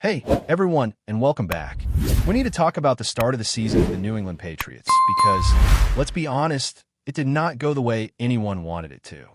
Hey, everyone, and welcome back. We need to talk about the start of the season for the New England Patriots because, let's be honest, it did not go the way anyone wanted it to.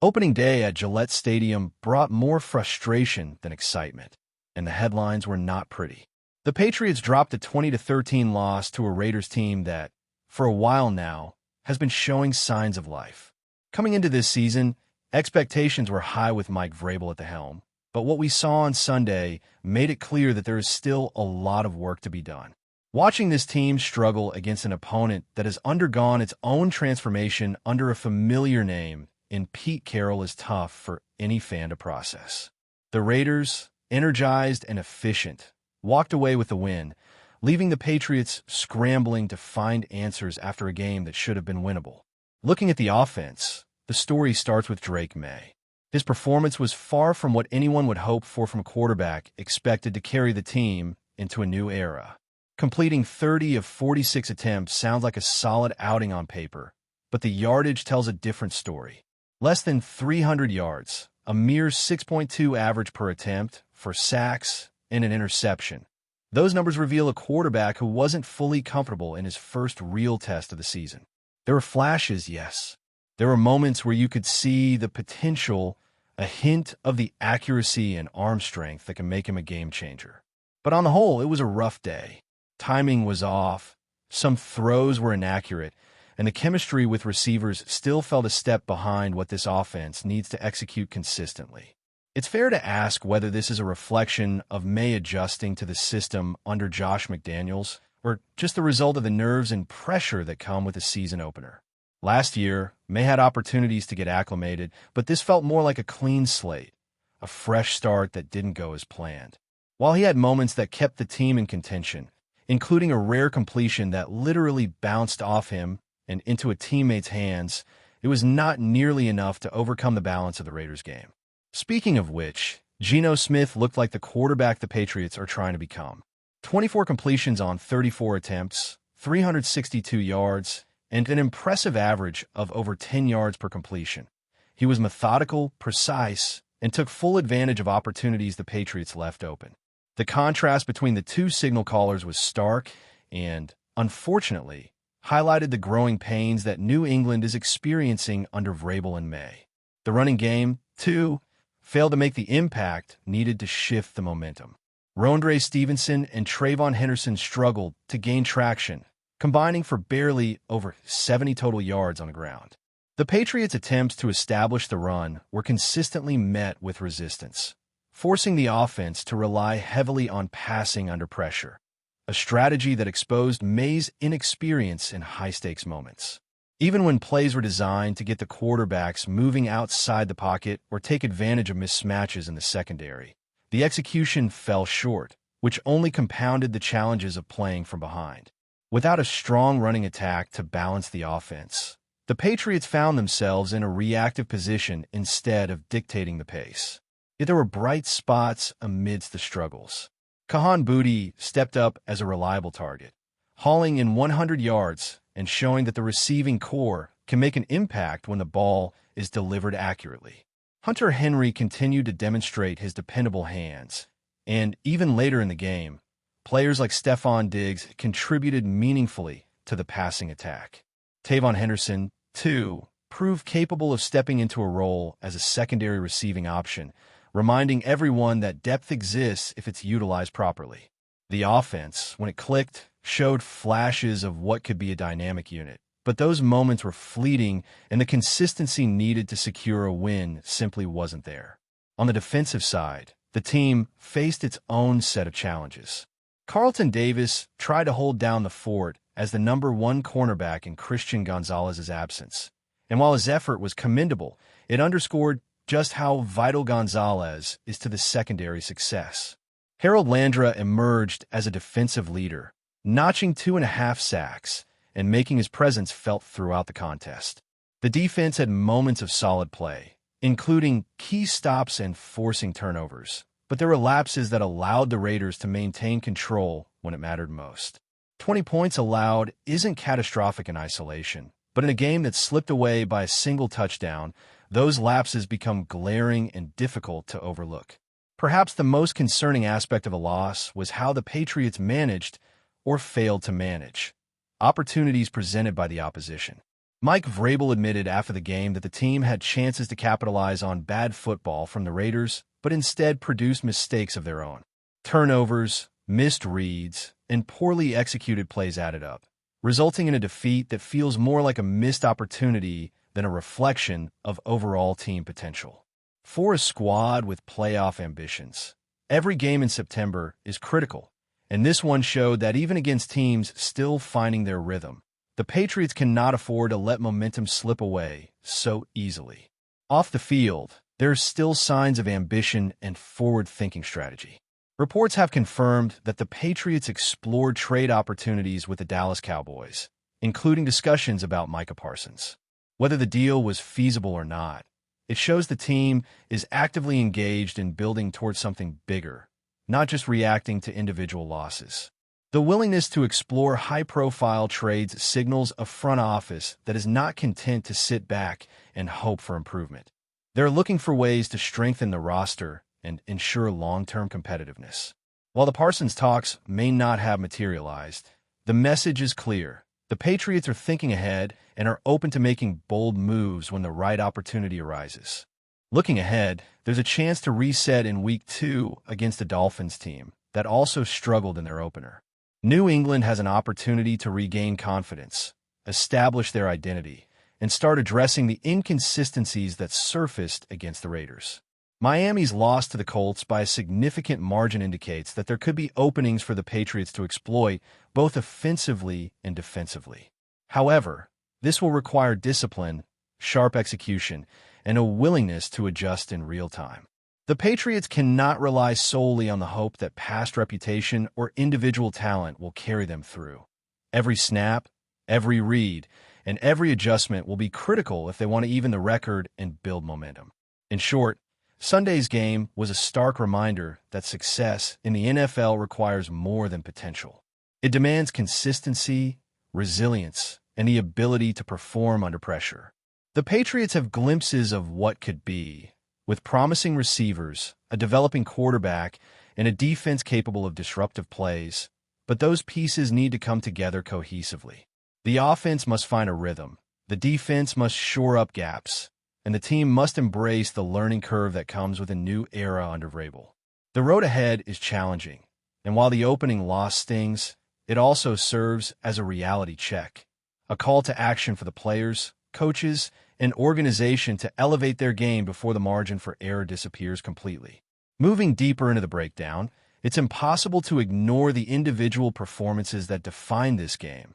Opening day at Gillette Stadium brought more frustration than excitement, and the headlines were not pretty. The Patriots dropped a 20-13 loss to a Raiders team that, for a while now, has been showing signs of life. Coming into this season, expectations were high with Mike Vrabel at the helm. But what we saw on Sunday made it clear that there is still a lot of work to be done. Watching this team struggle against an opponent that has undergone its own transformation under a familiar name in Pete Carroll is tough for any fan to process. The Raiders, energized and efficient, walked away with the win, leaving the Patriots scrambling to find answers after a game that should have been winnable. Looking at the offense, the story starts with Drake May. His performance was far from what anyone would hope for from a quarterback expected to carry the team into a new era. Completing 30 of 46 attempts sounds like a solid outing on paper, but the yardage tells a different story. Less than 300 yards, a mere 6.2 average per attempt for sacks and an interception. Those numbers reveal a quarterback who wasn't fully comfortable in his first real test of the season. There were flashes, yes. There were moments where you could see the potential, a hint of the accuracy and arm strength that can make him a game changer. But on the whole, it was a rough day. Timing was off, some throws were inaccurate, and the chemistry with receivers still fell a step behind what this offense needs to execute consistently. It's fair to ask whether this is a reflection of May adjusting to the system under Josh McDaniels, or just the result of the nerves and pressure that come with a season opener. Last year, May had opportunities to get acclimated, but this felt more like a clean slate, a fresh start that didn't go as planned. While he had moments that kept the team in contention, including a rare completion that literally bounced off him and into a teammate's hands, it was not nearly enough to overcome the balance of the Raiders game. Speaking of which, Geno Smith looked like the quarterback the Patriots are trying to become. 24 completions on 34 attempts, 362 yards, and an impressive average of over 10 yards per completion. He was methodical, precise, and took full advantage of opportunities the Patriots left open. The contrast between the two signal callers was stark and, unfortunately, highlighted the growing pains that New England is experiencing under Vrabel and May. The running game, too, failed to make the impact needed to shift the momentum. Rondre Stevenson and Trayvon Henderson struggled to gain traction, combining for barely over 70 total yards on the ground. The Patriots' attempts to establish the run were consistently met with resistance, forcing the offense to rely heavily on passing under pressure, a strategy that exposed May's inexperience in high-stakes moments. Even when plays were designed to get the quarterbacks moving outside the pocket or take advantage of mismatches in the secondary, the execution fell short, which only compounded the challenges of playing from behind. Without a strong running attack to balance the offense, the Patriots found themselves in a reactive position instead of dictating the pace. Yet there were bright spots amidst the struggles. Kahan Booty stepped up as a reliable target, hauling in 100 yards and showing that the receiving core can make an impact when the ball is delivered accurately. Hunter Henry continued to demonstrate his dependable hands, and even later in the game, players like Stephon Diggs contributed meaningfully to the passing attack. Tavon Henderson, too, proved capable of stepping into a role as a secondary receiving option, reminding everyone that depth exists if it's utilized properly. The offense, when it clicked, showed flashes of what could be a dynamic unit, but those moments were fleeting and the consistency needed to secure a win simply wasn't there. On the defensive side, the team faced its own set of challenges. Carlton Davis tried to hold down the fort as the number one cornerback in Christian Gonzalez's absence. And while his effort was commendable, it underscored just how vital Gonzalez is to the secondary success. Harold Landra emerged as a defensive leader, notching 2.5 sacks and making his presence felt throughout the contest. The defense had moments of solid play, including key stops and forcing turnovers. But there were lapses that allowed the Raiders to maintain control when it mattered most. 20 points allowed isn't catastrophic in isolation, but in a game that slipped away by a single touchdown, those lapses become glaring and difficult to overlook. Perhaps the most concerning aspect of the loss was how the Patriots managed, or failed to manage, opportunities presented by the opposition. Mike Vrabel admitted after the game that the team had chances to capitalize on bad football from the Raiders, but instead produced mistakes of their own. Turnovers, missed reads, and poorly executed plays added up, resulting in a defeat that feels more like a missed opportunity than a reflection of overall team potential. For a squad with playoff ambitions, every game in September is critical, and this one showed that even against teams still finding their rhythm, the Patriots cannot afford to let momentum slip away so easily. Off the field, there are still signs of ambition and forward-thinking strategy. Reports have confirmed that the Patriots explored trade opportunities with the Dallas Cowboys, including discussions about Micah Parsons. Whether the deal was feasible or not, it shows the team is actively engaged in building towards something bigger, not just reacting to individual losses. The willingness to explore high-profile trades signals a front office that is not content to sit back and hope for improvement. They're looking for ways to strengthen the roster and ensure long-term competitiveness. While the Parsons talks may not have materialized, the message is clear. The Patriots are thinking ahead and are open to making bold moves when the right opportunity arises. Looking ahead, there's a chance to reset in Week 2 against a Dolphins team that also struggled in their opener. New England has an opportunity to regain confidence, establish their identity, and start addressing the inconsistencies that surfaced against the Raiders. Miami's loss to the Colts by a significant margin indicates that there could be openings for the Patriots to exploit both offensively and defensively. However, this will require discipline, sharp execution, and a willingness to adjust in real time. The Patriots cannot rely solely on the hope that past reputation or individual talent will carry them through. Every snap, every read, and every adjustment will be critical if they want to even the record and build momentum. In short, Sunday's game was a stark reminder that success in the NFL requires more than potential. It demands consistency, resilience, and the ability to perform under pressure. The Patriots have glimpses of what could be, with promising receivers, a developing quarterback, and a defense capable of disruptive plays, but those pieces need to come together cohesively. The offense must find a rhythm, the defense must shore up gaps, and the team must embrace the learning curve that comes with a new era under Vrabel. The road ahead is challenging, and while the opening loss stings, it also serves as a reality check, a call to action for the players, coaches, and organization to elevate their game before the margin for error disappears completely. Moving deeper into the breakdown, it's impossible to ignore the individual performances that define this game,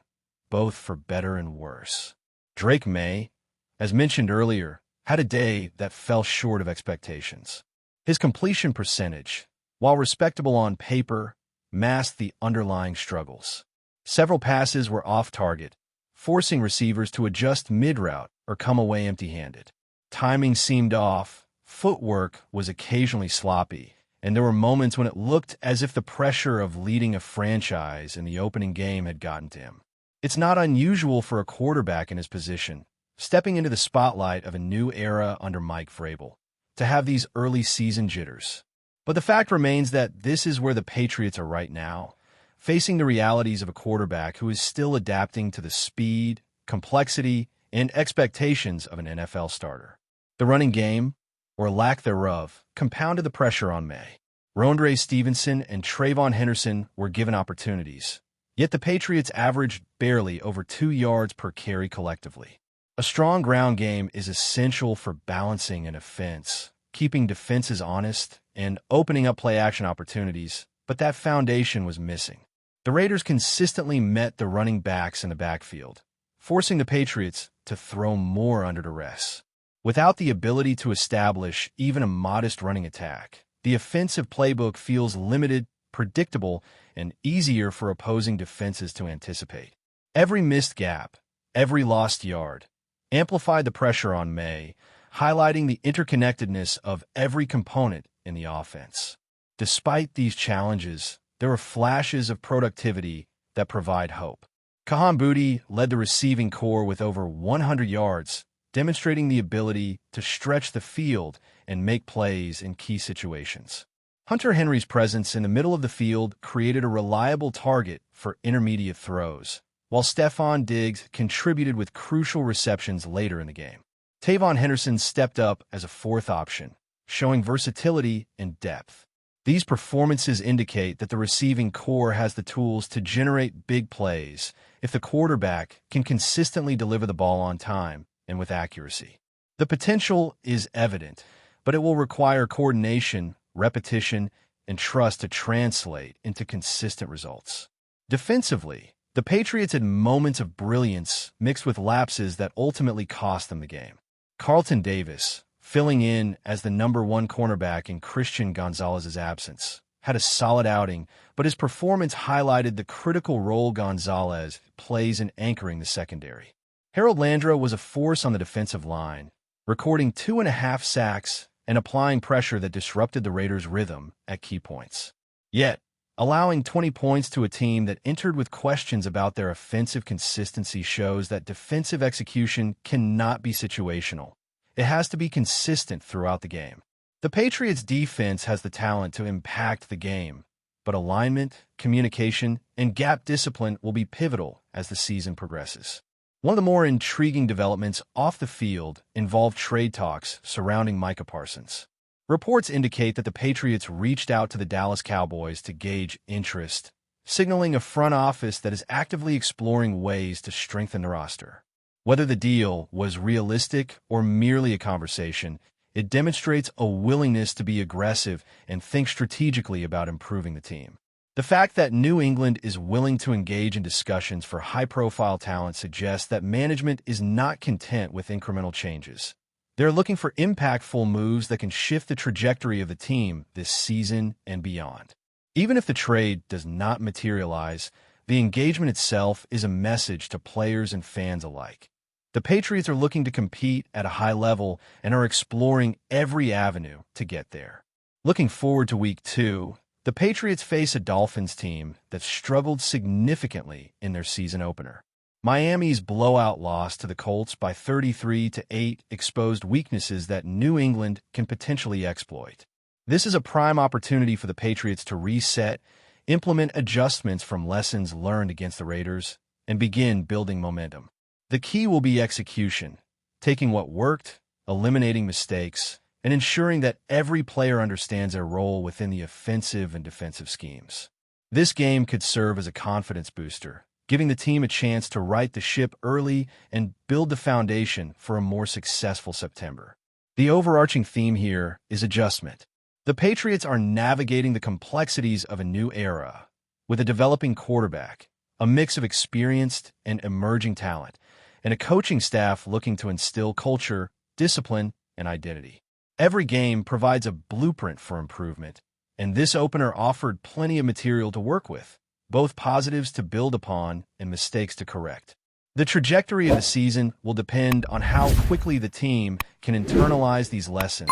both for better and worse. Drake May, as mentioned earlier, had a day that fell short of expectations. His completion percentage, while respectable on paper, masked the underlying struggles. Several passes were off target, forcing receivers to adjust mid-route or come away empty-handed. Timing seemed off, footwork was occasionally sloppy, and there were moments when it looked as if the pressure of leading a franchise in the opening game had gotten to him. It's not unusual for a quarterback in his position, stepping into the spotlight of a new era under Mike Vrabel, to have these early season jitters. But the fact remains that this is where the Patriots are right now, facing the realities of a quarterback who is still adapting to the speed, complexity, and expectations of an NFL starter. The running game, or lack thereof, compounded the pressure on May. Rondre Stevenson and Trayvon Henderson were given opportunities, yet the Patriots averaged barely over 2 yards per carry collectively. A strong ground game is essential for balancing an offense, keeping defenses honest, and opening up play-action opportunities, but that foundation was missing. The Raiders consistently met the running backs in the backfield, forcing the Patriots to throw more under duress. Without the ability to establish even a modest running attack, the offensive playbook feels limited, predictable, and easier for opposing defenses to anticipate. Every missed gap, every lost yard, amplified the pressure on May, highlighting the interconnectedness of every component in the offense. Despite these challenges, there were flashes of productivity that provide hope. Kahan Booty led the receiving corps with over 100 yards, demonstrating the ability to stretch the field and make plays in key situations. Hunter Henry's presence in the middle of the field created a reliable target for intermediate throws, while Stephon Diggs contributed with crucial receptions later in the game. Tavon Henderson stepped up as a fourth option, showing versatility and depth. These performances indicate that the receiving core has the tools to generate big plays if the quarterback can consistently deliver the ball on time and with accuracy. The potential is evident, but it will require coordination, repetition, and trust to translate into consistent results. Defensively, the Patriots had moments of brilliance mixed with lapses that ultimately cost them the game. Carlton Davis, filling in as the number one cornerback in Christian Gonzalez's absence, had a solid outing, but his performance highlighted the critical role Gonzalez plays in anchoring the secondary. Harold Landry was a force on the defensive line, recording 2.5 sacks and applying pressure that disrupted the Raiders' rhythm at key points. Yet, allowing 20 points to a team that entered with questions about their offensive consistency shows that defensive execution cannot be situational. It has to be consistent throughout the game. The Patriots' defense has the talent to impact the game, but alignment, communication, and gap discipline will be pivotal as the season progresses. One of the more intriguing developments off the field involved trade talks surrounding Micah Parsons. Reports indicate that the Patriots reached out to the Dallas Cowboys to gauge interest, signaling a front office that is actively exploring ways to strengthen the roster. Whether the deal was realistic or merely a conversation, it demonstrates a willingness to be aggressive and think strategically about improving the team. The fact that New England is willing to engage in discussions for high-profile talent suggests that management is not content with incremental changes. They're looking for impactful moves that can shift the trajectory of the team this season and beyond. Even if the trade does not materialize, the engagement itself is a message to players and fans alike. The Patriots are looking to compete at a high level and are exploring every avenue to get there. Looking forward to Week 2, the Patriots face a Dolphins team that struggled significantly in their season opener. Miami's blowout loss to the Colts by 33-8 exposed weaknesses that New England can potentially exploit. This is a prime opportunity for the Patriots to reset, implement adjustments from lessons learned against the Raiders, and begin building momentum. The key will be execution, taking what worked, eliminating mistakes, and ensuring that every player understands their role within the offensive and defensive schemes. This game could serve as a confidence booster, giving the team a chance to right the ship early and build the foundation for a more successful September. The overarching theme here is adjustment. The Patriots are navigating the complexities of a new era with a developing quarterback, a mix of experienced and emerging talent, and a coaching staff looking to instill culture, discipline, and identity. Every game provides a blueprint for improvement, and this opener offered plenty of material to work with, both positives to build upon and mistakes to correct. The trajectory of the season will depend on how quickly the team can internalize these lessons,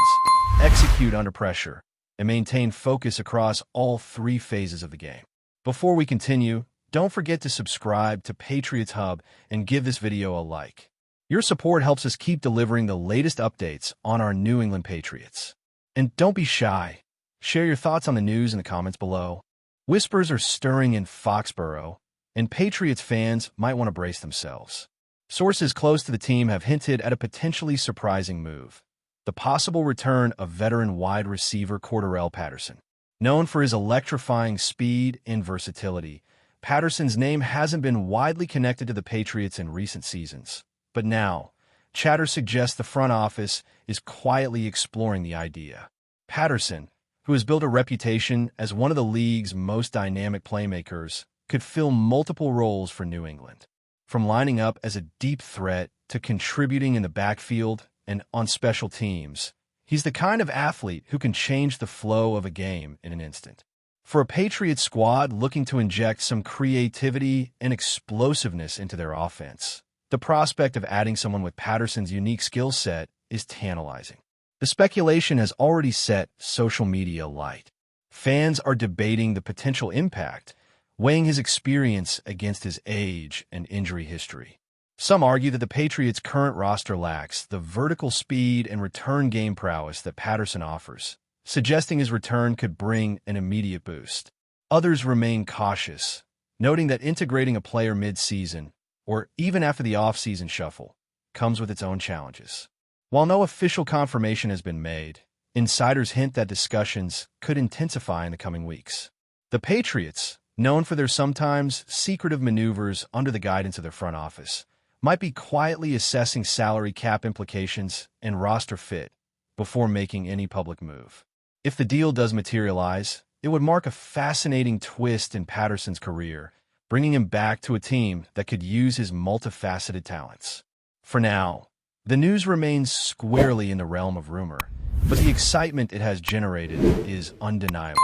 execute under pressure, and maintain focus across all three phases of the game. Before we continue, don't forget to subscribe to Patriots Hub and give this video a like. Your support helps us keep delivering the latest updates on our New England Patriots. And don't be shy. Share your thoughts on the news in the comments below. Whispers are stirring in Foxborough, and Patriots fans might want to brace themselves. Sources close to the team have hinted at a potentially surprising move: the possible return of veteran wide receiver CORDARRELLE Paterson. Known for his electrifying speed and versatility, Patterson's name hasn't been widely connected to the Patriots in recent seasons. But now, chatter suggests the front office is quietly exploring the idea. Patterson, who has built a reputation as one of the league's most dynamic playmakers, could fill multiple roles for New England. From lining up as a deep threat to contributing in the backfield and on special teams, he's the kind of athlete who can change the flow of a game in an instant. For a Patriots squad looking to inject some creativity and explosiveness into their offense, the prospect of adding someone with Patterson's unique skill set is tantalizing. The speculation has already set social media alight. Fans are debating the potential impact, weighing his experience against his age and injury history. Some argue that the Patriots' current roster lacks the vertical speed and return game prowess that Patterson offers, suggesting his return could bring an immediate boost. Others remain cautious, noting that integrating a player mid-season, or even after the off-season shuffle, comes with its own challenges. While no official confirmation has been made, insiders hint that discussions could intensify in the coming weeks. The Patriots, known for their sometimes secretive maneuvers under the guidance of their front office, might be quietly assessing salary cap implications and roster fit before making any public move. If the deal does materialize, it would mark a fascinating twist in Patterson's career, bringing him back to a team that could use his multifaceted talents. For now, the news remains squarely in the realm of rumor, but the excitement it has generated is undeniable.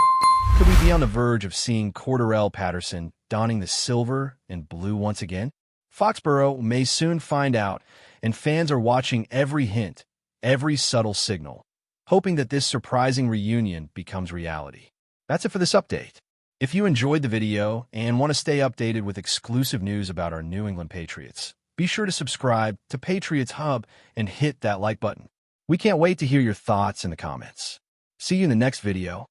Could we be on the verge of seeing CORDARRELLE Patterson donning the silver and blue once again? Foxborough may soon find out, and fans are watching every hint, every subtle signal, hoping that this surprising reunion becomes reality. That's it for this update. If you enjoyed the video and want to stay updated with exclusive news about our New England Patriots, be sure to subscribe to Patriots Hub and hit that like button. We can't wait to hear your thoughts in the comments. See you in the next video.